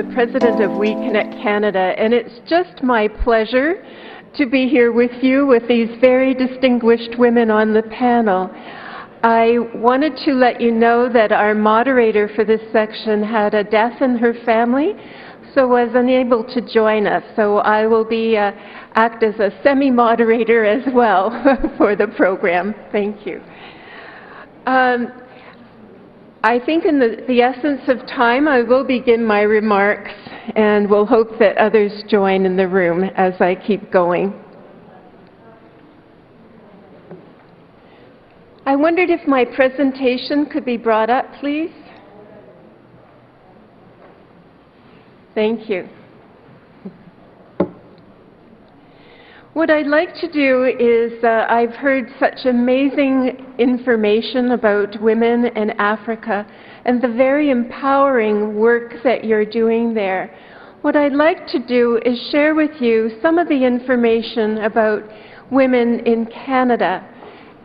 the president of WEConnect Canada, and it's just my pleasure to be here with you with these very distinguished women on the panel. I wanted to let you know that our moderator for this section had a death in her family, so was unable to join us. So I will be act as a semi-moderator as well for the program. Thank you. I think in the essence of time, I will begin my remarks, and we'll hope that others join in the room as I keep going. I wondered if my presentation could be brought up, please. Thank you. What I'd like to do is, I've heard such amazing information about women in Africa and the very empowering work that you're doing there. What I'd like to do is share with you some of the information about women in Canada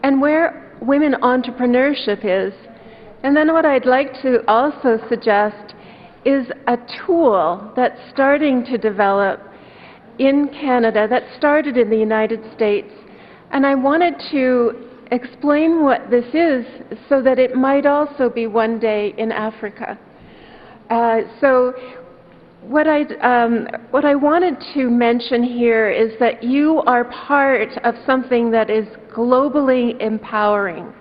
and where women entrepreneurship is. And then what I'd like to also suggest is a tool that's starting to develop in Canada that started in the United States, and I wanted to explain what this is so that it might also be one day in Africa. So what I wanted to mention here is that you are part of something that is globally empowering.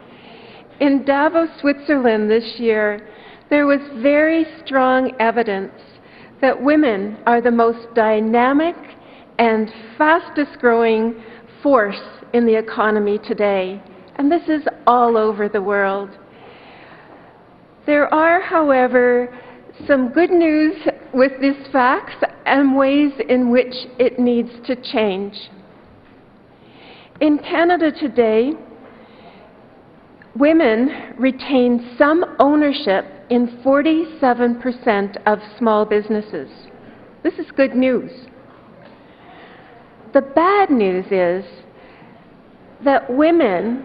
In Davos, Switzerland this year, there was very strong evidence that women are the most dynamic and fastest growing force in the economy today. And this is all over the world. There are, however, some good news with these facts and ways in which it needs to change. In Canada today, women retain some ownership in 47% of small businesses. This is good news. The bad news is that women,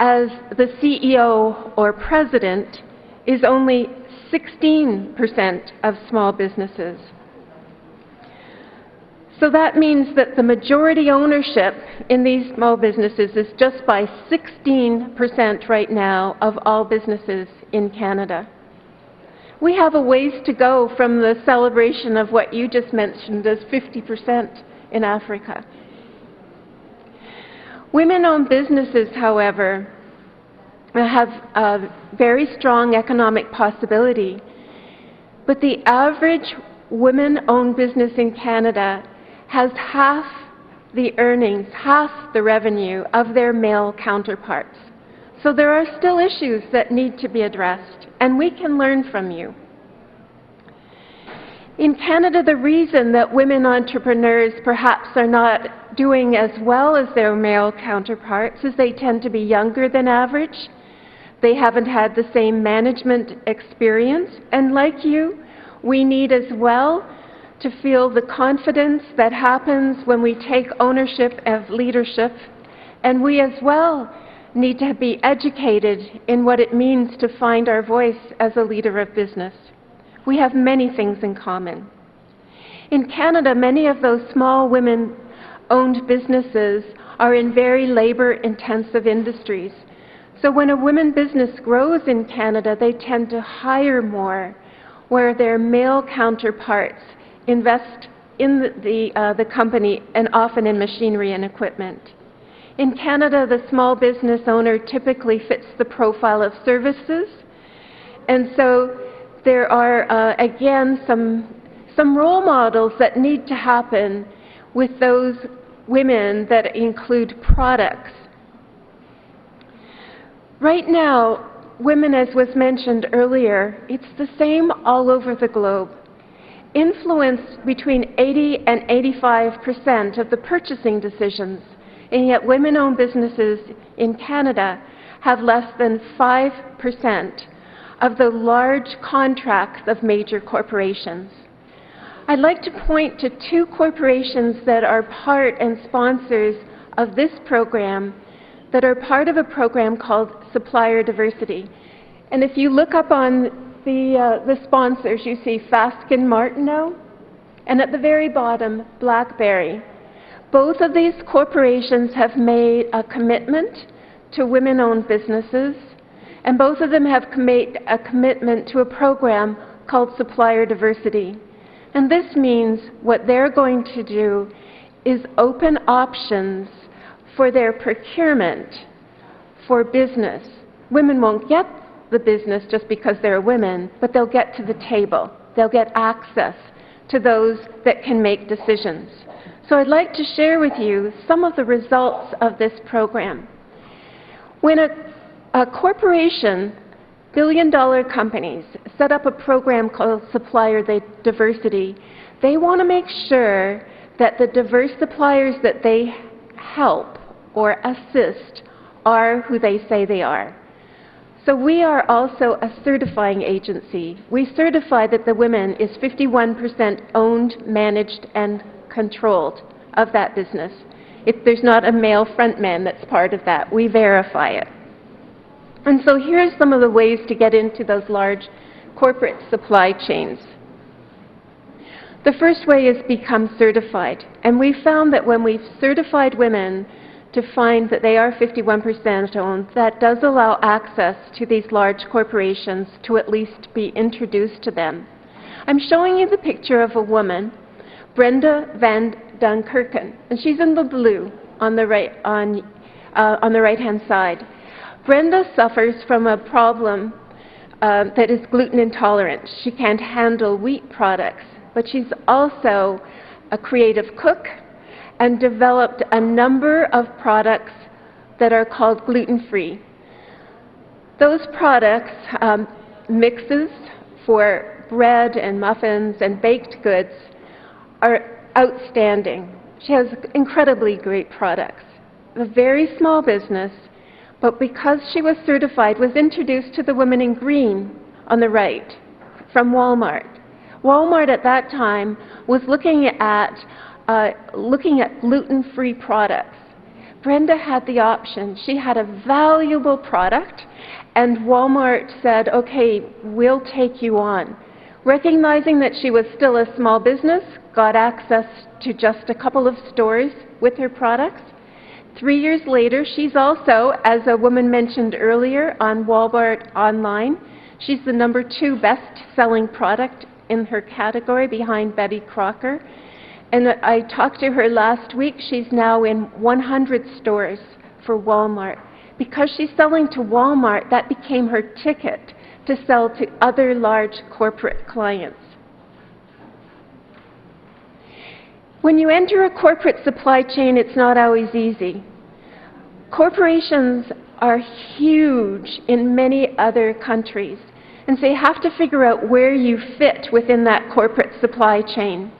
as the CEO or president, is only 16% of small businesses. So that means that the majority ownership in these small businesses is just by 16% right now of all businesses in Canada. We have a ways to go from the celebration of what you just mentioned as 50% in Africa. Women-owned businesses, however, have a very strong economic possibility, but the average women-owned business in Canada has half the earnings, half the revenue of their male counterparts. So there are still issues that need to be addressed, and we can learn from you. In Canada, the reason that women entrepreneurs perhaps are not doing as well as their male counterparts is they tend to be younger than average. They haven't had the same management experience, and like you, we need as well to feel the confidence that happens when we take ownership of leadership, and we as well need to be educated in what it means to find our voice as a leader of business. We have many things in common. In Canada, many of those small women-owned businesses are in very labor-intensive industries. So when a women business grows in Canada, they tend to hire more, where their male counterparts invest in the company and often in machinery and equipment. In Canada, the small business owner typically fits the profile of services, and so there are, again, some role models that need to happen with those women that include products. Right now, women, as was mentioned earlier, it's the same all over the globe. Influence between 80 and 85% of the purchasing decisions, and yet women-owned businesses in Canada have less than 5% of the large contracts of major corporations. I'd like to point to two corporations that are part and sponsors of this program, that are part of a program called Supplier Diversity. And if you look up on the sponsors, you see Fasken Martineau, and at the very bottom, BlackBerry. Both of these corporations have made a commitment to women-owned businesses, and both of them have made a commitment to a program called Supplier Diversity. And this means what they're going to do is open options for their procurement for business. Women won't get the business just because they're women, but they'll get to the table. They'll get access to those that can make decisions. So I'd like to share with you some of the results of this program. When a corporation, billion-dollar companies, set up a program called Supplier Diversity, they want to make sure that the diverse suppliers that they help or assist are who they say they are. So we are also a certifying agency. We certify that the women is 51% owned, managed, and controlled of that business. If there's not a male frontman that's part of that, we verify it. And so here's some of the ways to get into those large corporate supply chains. The first way is become certified. And we found that when we've certified women to find that they are 51% owned, that does allow access to these large corporations to at least be introduced to them. I'm showing you the picture of a woman, Brenda Van Dunkirken, and she's in the blue on the right-hand side. Brenda suffers from a problem that is gluten intolerant. She can't handle wheat products, but she's also a creative cook and developed a number of products that are called gluten-free. Those products, mixes for bread and muffins and baked goods, are outstanding. She has incredibly great products. A very small business, but because she was certified, was introduced to the women in green on the right from Walmart. Walmart at that time was looking at gluten-free products. Brenda had the option. She had a valuable product, and Walmart said, okay, we'll take you on. Recognizing that she was still a small business, got access to just a couple of stores with her products. 3 years later, she's also, as a woman mentioned earlier, on Walmart Online. She's the #2 best-selling product in her category behind Betty Crocker. And I talked to her last week. She's now in 100 stores for Walmart. Because she's selling to Walmart, that became her ticket to sell to other large corporate clients. When you enter a corporate supply chain, it's not always easy. Corporations are huge in many other countries, and so you have to figure out where you fit within that corporate supply chain.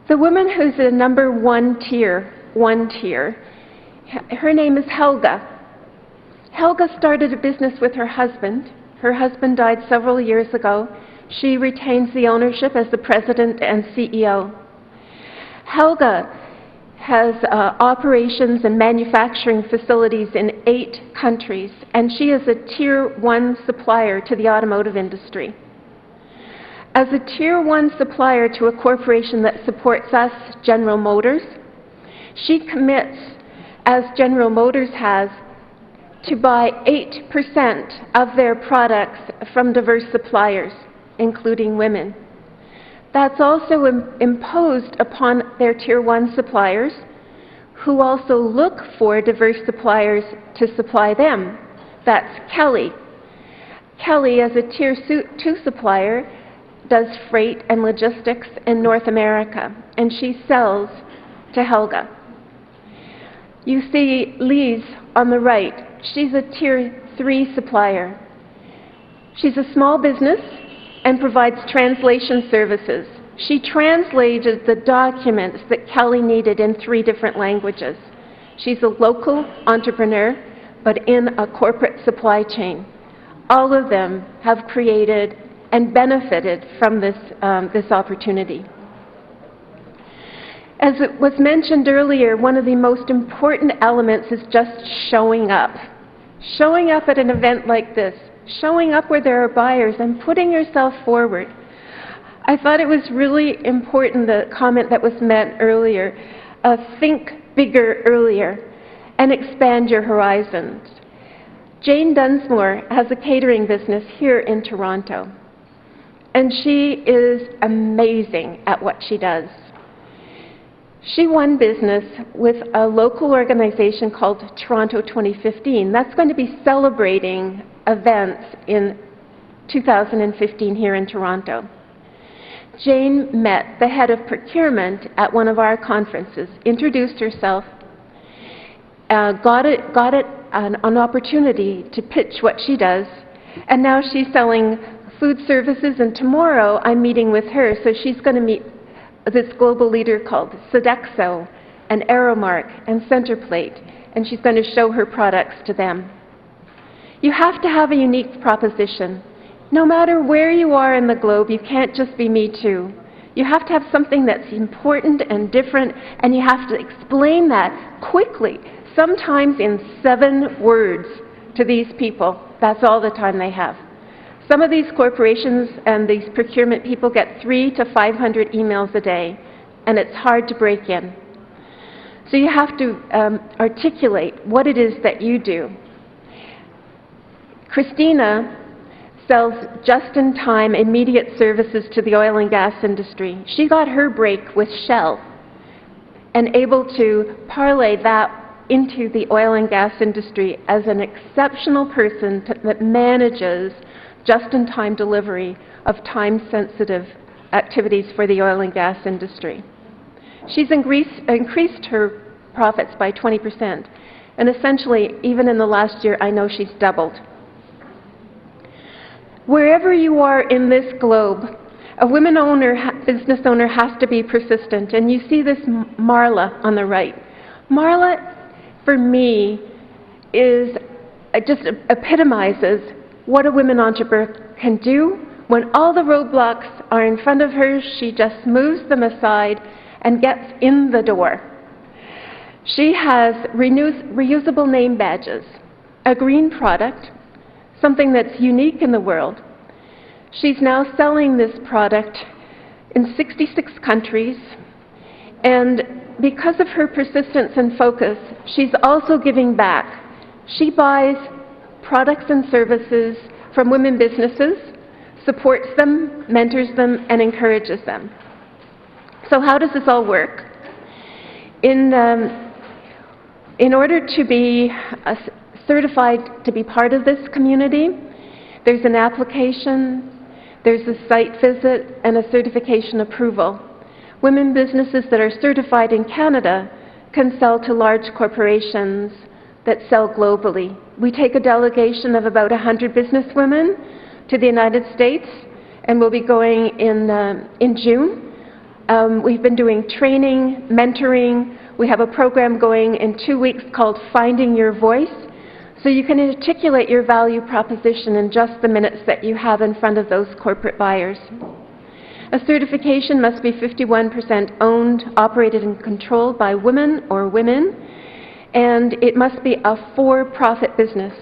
The woman who's the #1 tier, her name is Helga. Helga started a business with her husband. Her husband died several years ago. She retains the ownership as the president and CEO. Helga has operations and manufacturing facilities in 8 countries, and she is a Tier 1 supplier to the automotive industry. As a Tier 1 supplier to a corporation that supports us, General Motors, she commits, as General Motors has, to buy 8% of their products from diverse suppliers, including women. That's also imposed upon their Tier 1 suppliers, who also look for diverse suppliers to supply them. That's Kelly. Kelly, as a Tier 2 supplier, does freight and logistics in North America, and she sells to Helga. You see Lise on the right. She's a Tier 3 supplier. She's a small business and provides translation services. She translated the documents that Kelly needed in 3 different languages. She's a local entrepreneur, but in a corporate supply chain. All of them have created and benefited from this opportunity. As it was mentioned earlier, one of the most important elements is just showing up. Showing up at an event like this. showing up where there are buyers and putting yourself forward. I thought it was really important, the comment that was made earlier, think bigger earlier and expand your horizons. Jane Dunsmore has a catering business here in Toronto, and she is amazing at what she does. She won business with a local organization called Toronto 2015. That's going to be celebrating events in 2015 here in Toronto. Jane met the head of procurement at one of our conferences, introduced herself, got an opportunity to pitch what she does, and now she's selling food services, and tomorrow I'm meeting with her, so she's going to meet this global leader called Sodexo and Aeromark and Centerplate, and she's going to show her products to them. You have to have a unique proposition. No matter where you are in the globe, you can't just be me too. You have to have something that's important and different, and you have to explain that quickly, sometimes in 7 words to these people. That's all the time they have. Some of these corporations and these procurement people get 300 to 500 emails a day, and it's hard to break in. So you have to articulate what it is that you do. Christina sells just-in-time immediate services to the oil and gas industry. She got her break with Shell and able to parlay that into the oil and gas industry as an exceptional person that manages just-in-time delivery of time-sensitive activities for the oil and gas industry. She's increased her profits by 20%, and essentially, even in the last year, I know she's doubled. Wherever you are in this globe, a women business owner has to be persistent, and you see this Marla on the right. Marla, for me, just epitomizes what a women entrepreneur can do. When all the roadblocks are in front of her, she just moves them aside and gets in the door. She has reusable name badges, a green product, something that's unique in the world. She's now selling this product in 66 countries, and because of her persistence and focus, she's also giving back. She buys products and services from women businesses, supports them, mentors them, and encourages them. So how does this all work? In order to be certified to be part of this community, there's an application, there's a site visit, and a certification approval. Women businesses that are certified in Canada can sell to large corporations that sell globally. We take a delegation of about 100 businesswomen to the United States, and we'll be going in June. We've been doing training, mentoring. We have a program going in 2 weeks called Finding Your Voice, so you can articulate your value proposition in just the minutes that you have in front of those corporate buyers. A certification must be 51% owned, operated, and controlled by women or women, and it must be a for-profit business.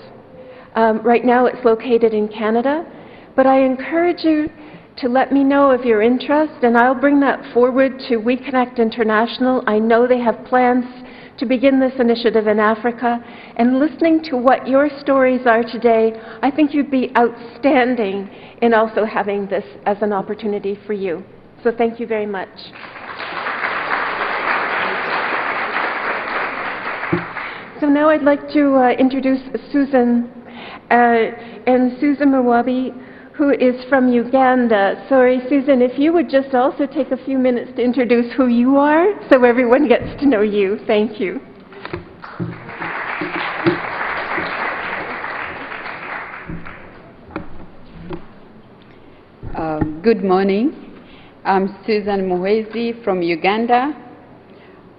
Right now it's located in Canada, but I encourage you to let me know of your interest, and I'll bring that forward to WEConnect International. I know they have plans to begin this initiative in Africa, and listening to what your stories are today, I think you'd be outstanding in also having this as an opportunity for you. So thank you very much. So now I'd like to introduce Susan, and Susan Muhwezi, who is from Uganda. Sorry, Susan, if you would just also take a few minutes to introduce who you are so everyone gets to know you. Thank you. Good morning. I'm Susan Muhwezi from Uganda.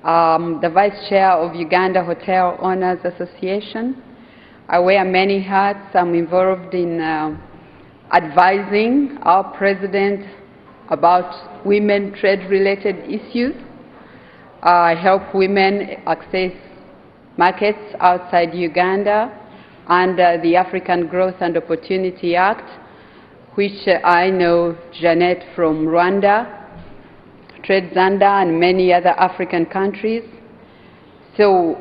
The Vice Chair of Uganda Hotel Owners Association. I wear many hats. I'm involved in advising our President about women trade-related issues. I help women access markets outside Uganda. under the African Growth and Opportunity Act, which I know Jeanette from Rwanda trades under, and many other African countries. So,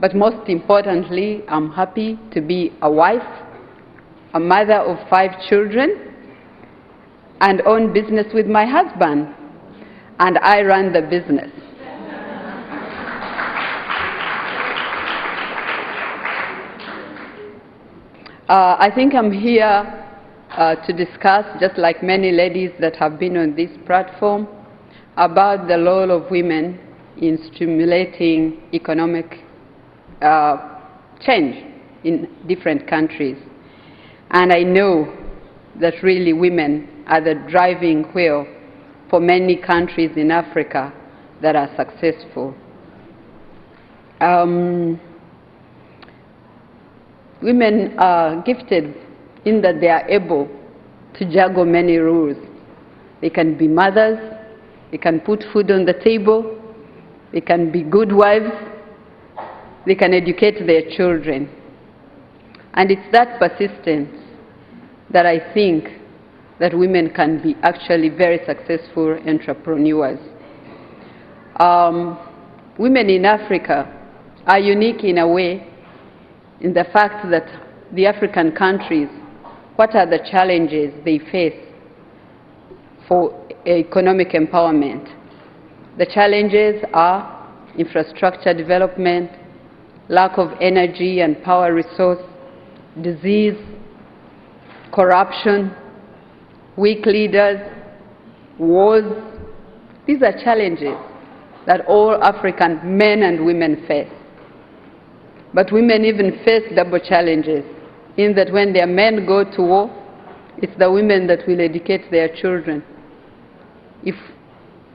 but most importantly, I'm happy to be a wife, a mother of 5 children, and own business with my husband, and I run the business. I think I'm here to discuss, just like many ladies that have been on this platform, about the role of women in stimulating economic change in different countries. And I know that really women are the driving wheel for many countries in Africa that are successful. Women are gifted in that they are able to juggle many roles. They can be mothers, they can put food on the table, they can be good wives, they can educate their children. And it's that persistence that I think that women can be actually very successful entrepreneurs. Women in Africa are unique in a way, in the fact that the African countries, what are the challenges they face for economic empowerment? The challenges are infrastructure development, lack of energy and power resource, disease, corruption, weak leaders, wars. These are challenges that all African men and women face. But women even face double challenges, in that when their men go to war, it's the women that will educate their children. If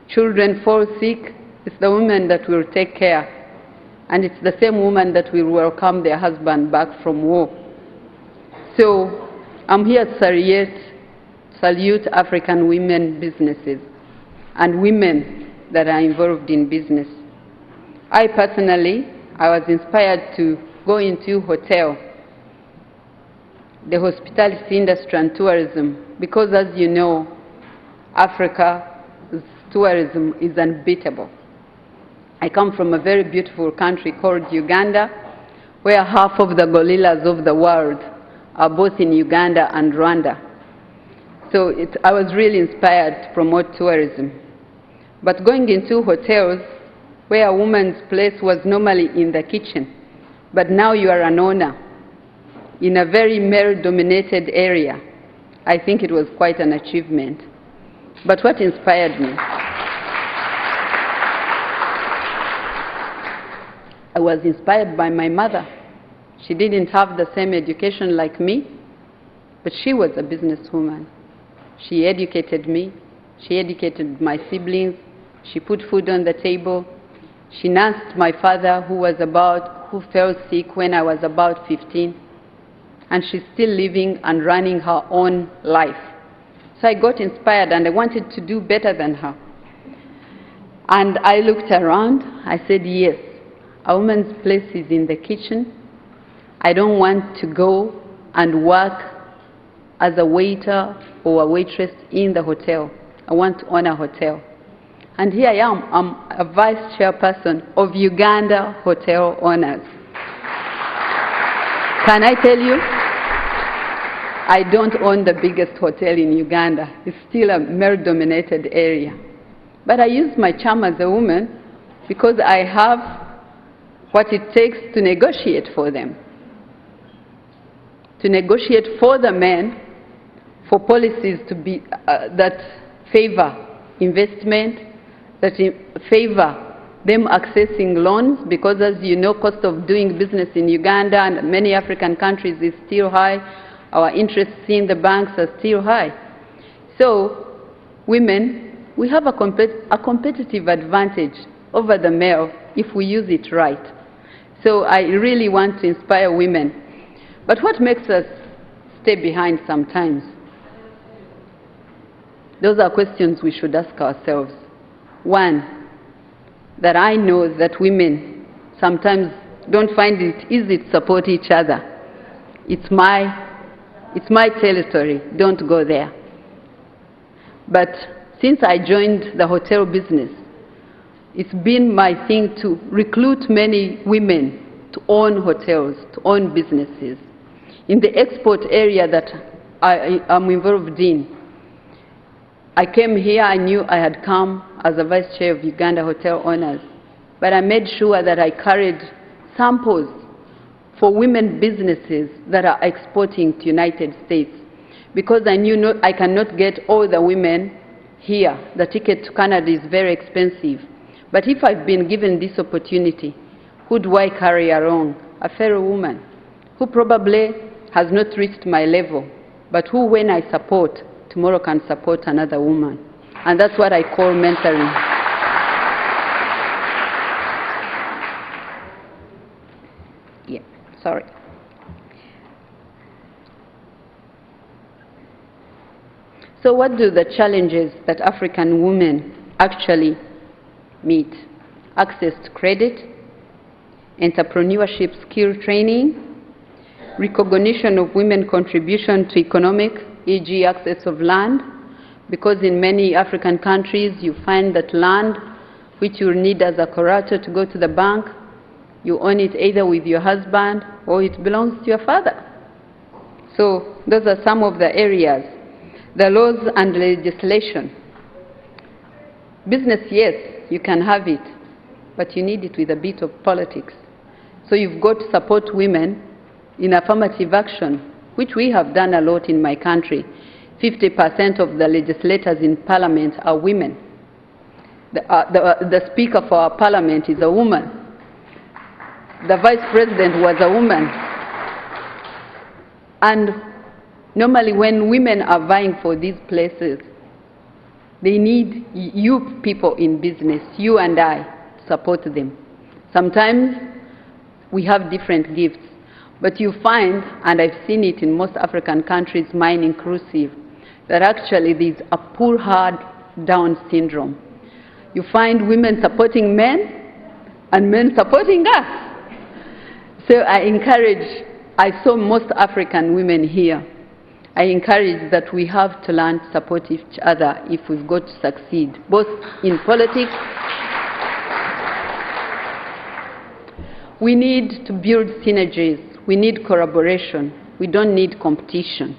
children fall sick, it's the women that will take care. And it's the same woman that will welcome their husband back from war. So I'm here to salute African women businesses and women that are involved in business. I personally, I was inspired to go into hotel, the hospitality industry and tourism, because as you know, Africa's tourism is unbeatable. I come from a very beautiful country called Uganda, where half of the gorillas of the world are both in Uganda and Rwanda. So I was really inspired to promote tourism. But going into hotels, where a woman's place was normally in the kitchen, but now you are an owner in a very male-dominated area, I think it was quite an achievement. But what inspired me? I was inspired by my mother. She didn't have the same education like me, but she was a businesswoman. She educated me, she educated my siblings, she put food on the table. She nursed my father, who fell sick when I was about 15. And she's still living and running her own life. So I got inspired and I wanted to do better than her. And I looked around, I said, yes, a woman's place is in the kitchen. I don't want to go and work as a waiter or a waitress in the hotel. I want to own a hotel. And here I am, I'm a vice chairperson of Uganda Hotel Owners. Can I tell you, I don't own the biggest hotel in Uganda. It's still a male-dominated area. But I use my charm as a woman because I have what it takes to negotiate for them. To negotiate for the men, for policies to be, that favor investment, that favor them accessing loans, because as you know, cost of doing business in Uganda and many African countries is still high. Our interests in the banks are still high. So women, we have a competitive advantage over the male if we use it right. So I really want to inspire women. But what makes us stay behind sometimes? Those are questions we should ask ourselves. One, that I know that women sometimes don't find it easy to support each other. It's my territory, don't go there. But since I joined the hotel business, it's been my thing to recruit many women to own hotels, to own businesses. In the export area that I am involved in, I came here, I knew I had come as a vice chair of Uganda Hotel Owners, but I made sure that I carried samples for women businesses that are exporting to United States, because I knew I cannot get all the women here. The ticket to Canada is very expensive. But if I've been given this opportunity, who do I carry along? A fellow woman who probably has not reached my level, but who, when I support, tomorrow can support another woman. And that's what I call mentoring. Yeah, sorry. So what do the challenges that African women actually meet? Access to credit, entrepreneurship skill training, recognition of women's contribution to economic, e.g. access of land, because in many African countries you find that land which you need as a collateral to go to the bank, you own it either with your husband or it belongs to your father. So those are some of the areas. The laws and legislation. Business, yes, you can have it, but you need it with a bit of politics. So you've got to support women in affirmative action, which we have done a lot in my country. 50% of the legislators in parliament are women. The speaker for our parliament is a woman. The vice president was a woman. And normally when women are vying for these places, they need you people in business, you and I, to support them. Sometimes we have different gifts, but you find, and I've seen it in most African countries, mine inclusive, that actually there's a poor hard down syndrome. You find women supporting men and men supporting us. So I saw most African women here. I encourage that we have to learn to support each other if we've got to succeed, both in politics. We need to build synergies. We need collaboration. We don't need competition,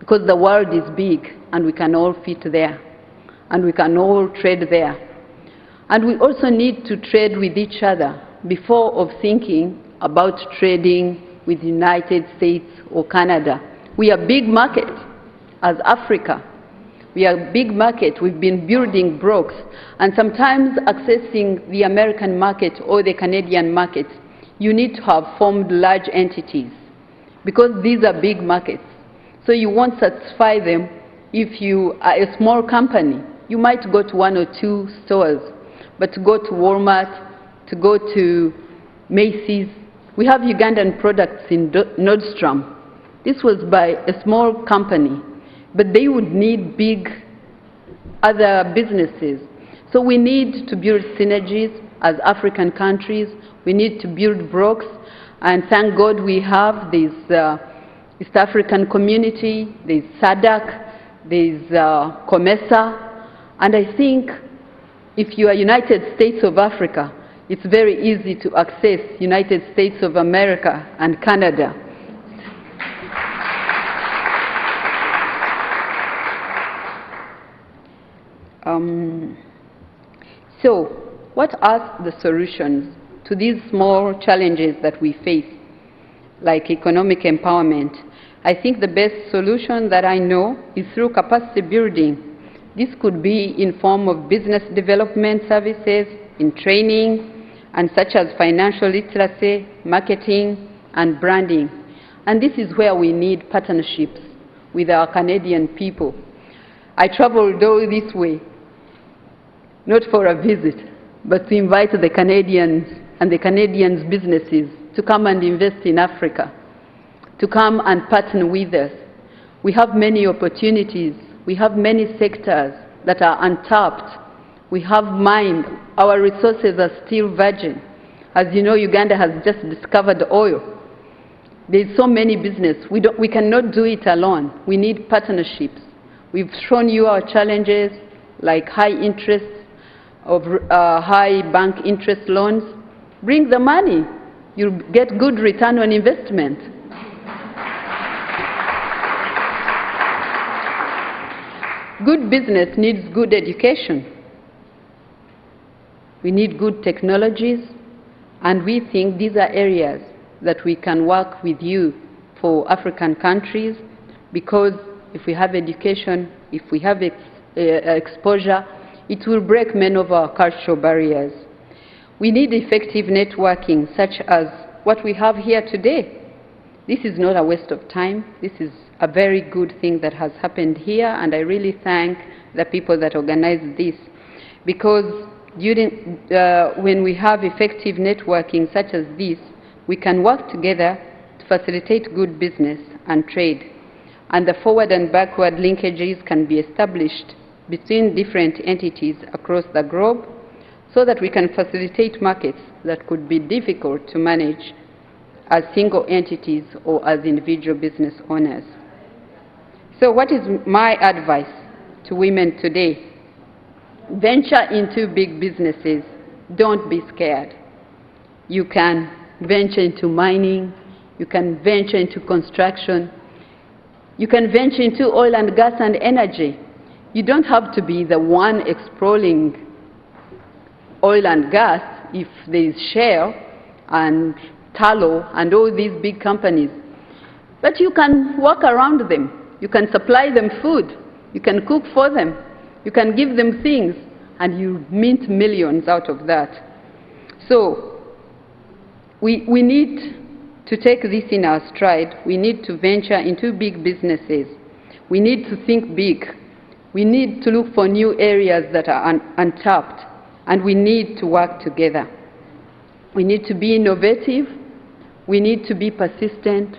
because the world is big and we can all fit there and we can all trade there. And we also need to trade with each other before of thinking about trading with the United States or Canada. We are a big market as Africa. We are a big market. We've been building blocks, and sometimes accessing the American market or the Canadian market, you need to have formed large entities, because these are big markets. So you won't satisfy them if you are a small company. You might go to 1 or 2 stores, but to go to Walmart, to go to Macy's, we have Ugandan products in Nordstrom. This was by a small company, but they would need big other businesses. So we need to build synergies as African countries. We need to build blocks, and thank God we have this East African community, there's SADC, there's COMESA, and I think if you are United States of Africa, it's very easy to access United States of America and Canada. So what are the solutions to these small challenges that we face, like economic empowerment? I think the best solution that I know is through capacity building. This could be in form of business development services, in training, and such as financial literacy, marketing, and branding. And this is where we need partnerships with our Canadian people. I traveled all this way, not for a visit, but to invite the Canadians and the Canadians' businesses to come and invest in Africa, to come and partner with us. We have many opportunities. We have many sectors that are untapped. We have mine. Our resources are still virgin. As you know, Uganda has just discovered oil. There's so many business. We cannot do it alone. We need partnerships. We've shown you our challenges, like high interest of high bank interest loans. Bring the money. You'll get good return on investment. Good business needs good education. We need good technologies, and we think these are areas that we can work with you for African countries, because if we have education, if we have exposure, it will break many of our cultural barriers. We need effective networking, such as what we have here today. This is not a waste of time. This is a very good thing that has happened here, and I really thank the people that organized this, because when we have effective networking such as this, we can work together to facilitate good business and trade, and the forward and backward linkages can be established between different entities across the globe, so that we can facilitate markets that could be difficult to manage as single entities or as individual business owners. So what is my advice to women today? Venture into big businesses. Don't be scared. You can venture into mining. You can venture into construction. You can venture into oil and gas and energy. You don't have to be the one exploring oil and gas if there is shale and tallow and all these big companies. But you can walk around them. You can supply them food. You can cook for them. You can give them things, and you mint millions out of that. So we need to take this in our stride. We need to venture into big businesses. We need to think big. We need to look for new areas that are untapped, and we need to work together. We need to be innovative. We need to be persistent.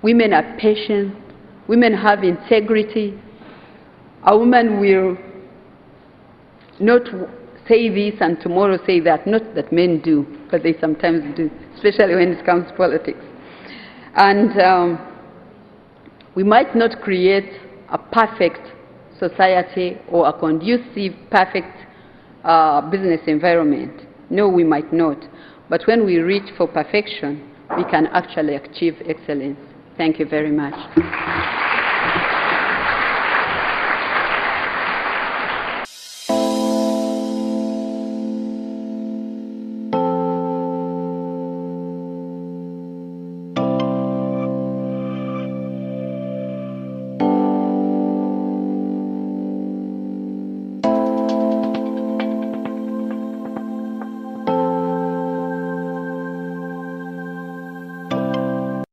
Women are patient. Women have integrity. A woman will not say this and tomorrow say that. Not that men do, but they sometimes do, especially when it comes to politics. And we might not create a perfect society or a conducive, perfect business environment. No, we might not. But when we reach for perfection, we can actually achieve excellence. Thank you very much.